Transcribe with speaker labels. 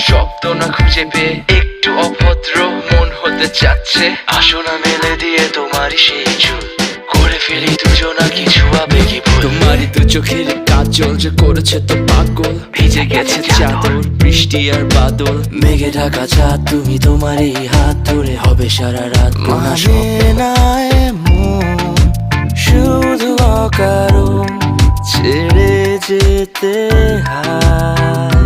Speaker 1: শব্দ না খুঁজে পেয়ে একটু অভদ্র মন হতে চাচ্ছে। আসো না মেলে দিয়ে তোমারই সেই চুল, করে ফেলি দুজনা কিছু আবেগী ভুল। তোমারই দু চোখের কাজল যে করেছে তো পাগল, ভিজে গেছে চাদর বৃষ্টি আর বাদল। মেঘে ঢাকা চাঁদ তুমি তোমার এই হাত ধরে হবে সারা রাত। মানে না এমন শুধু অকারণ ছেড়ে যেতে হয়।